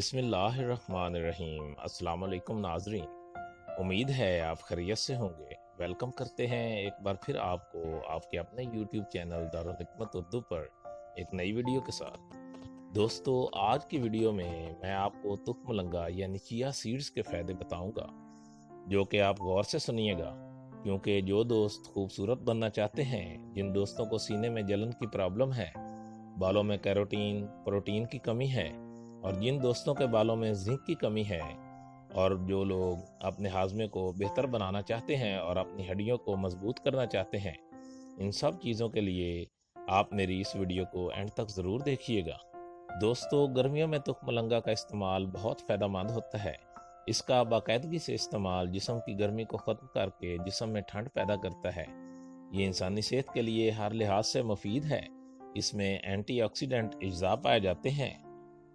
بسم اللہ الرحمن الرحیم۔ السلام علیکم ناظرین، امید ہے آپ خیریت سے ہوں گے۔ ویلکم کرتے ہیں ایک بار پھر آپ کو آپ کے اپنے یوٹیوب چینل دارالحکمت اردو پر ایک نئی ویڈیو کے ساتھ۔ دوستو، آج کی ویڈیو میں آپ کو تخم لنگا یعنی چیا سیڈز کے فائدے بتاؤں گا، جو کہ آپ غور سے سنیے گا، کیونکہ جو دوست خوبصورت بننا چاہتے ہیں، جن دوستوں کو سینے میں جلن کی پرابلم ہے، بالوں میں کیروٹین پروٹین کی کمی ہے، اور جن دوستوں کے بالوں میں زنک کی کمی ہے، اور جو لوگ اپنے ہاضمے کو بہتر بنانا چاہتے ہیں اور اپنی ہڈیوں کو مضبوط کرنا چاہتے ہیں، ان سب چیزوں کے لیے آپ میری اس ویڈیو کو اینڈ تک ضرور دیکھیے گا۔ دوستو، گرمیوں میں تخم لنگا کا استعمال بہت فائدہ مند ہوتا ہے۔ اس کا باقاعدگی سے استعمال جسم کی گرمی کو ختم کر کے جسم میں ٹھنڈ پیدا کرتا ہے۔ یہ انسانی صحت کے لیے ہر لحاظ سے مفید ہے۔ اس میں اینٹی آکسیڈنٹ اجزاء پائے جاتے ہیں۔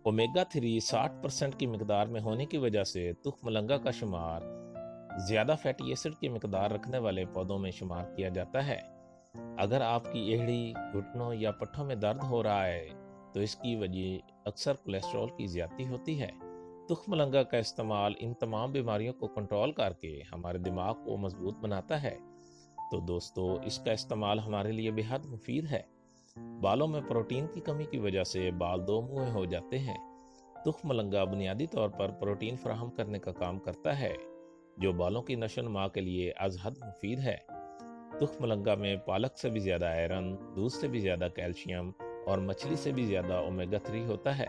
اومیگا 3 60% کی مقدار میں ہونے کی وجہ سے تخم لنگا کا شمار زیادہ فیٹی ایسڈ کی مقدار رکھنے والے پودوں میں شمار کیا جاتا ہے۔ اگر آپ کی ایڑی، گھٹنوں یا پٹھوں میں درد ہو رہا ہے تو اس کی وجہ اکثر کولیسٹرول کی زیادتی ہوتی ہے۔ تخم لنگا کا استعمال ان تمام بیماریوں کو کنٹرول کر کے ہمارے دماغ کو مضبوط بناتا ہے۔ تو دوستو، اس کا استعمال ہمارے لیے بے حد مفید ہے۔ بالوں میں پروٹین کی کمی کی وجہ سے بال دو منہے ہو جاتے ہیں۔ تخم لنگا بنیادی طور پر پروٹین فراہم کرنے کا کام کرتا ہے، جو بالوں کی نشو و نما کے لیے از حد مفید ہے۔ تخم لنگا میں پالک سے بھی زیادہ آئرن، دودھ سے بھی زیادہ کیلشیم اور مچھلی سے بھی زیادہ اومیگا 3 ہوتا ہے۔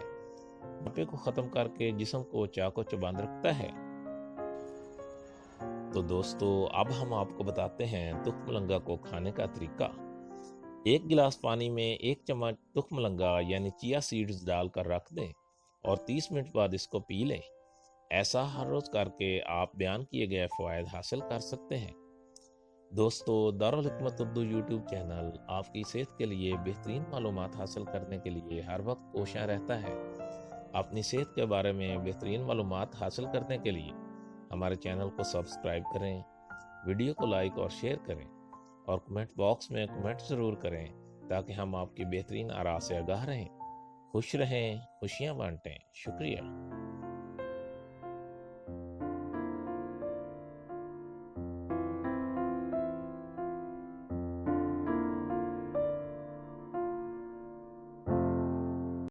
موٹاپے کو ختم کر کے جسم کو چاق و چوبند رکھتا ہے۔ تو دوستو، اب ہم آپ کو بتاتے ہیں تخم لنگا کو کھانے کا طریقہ۔ ایک گلاس پانی میں 1 چمچ تخم لنگا یعنی چیا سیڈز ڈال کر رکھ دیں اور 30 منٹ بعد اس کو پی لیں۔ ایسا ہر روز کر کے آپ بیان کیے گئے فوائد حاصل کر سکتے ہیں۔ دوستو، دارالحکمت اردو یوٹیوب چینل آپ کی صحت کے لیے بہترین معلومات حاصل کرنے کے لیے ہر وقت کوشاں رہتا ہے۔ اپنی صحت کے بارے میں بہترین معلومات حاصل کرنے کے لیے ہمارے چینل کو سبسکرائب کریں، ویڈیو کو لائک اور شیئر کریں، اور کمنٹ باکس میں کمنٹ ضرور کریں تاکہ ہم آپ کی بہترین آراء سے آگاہ رہیں۔ خوش رہیں، خوشیاں بانٹیں۔ شکریہ۔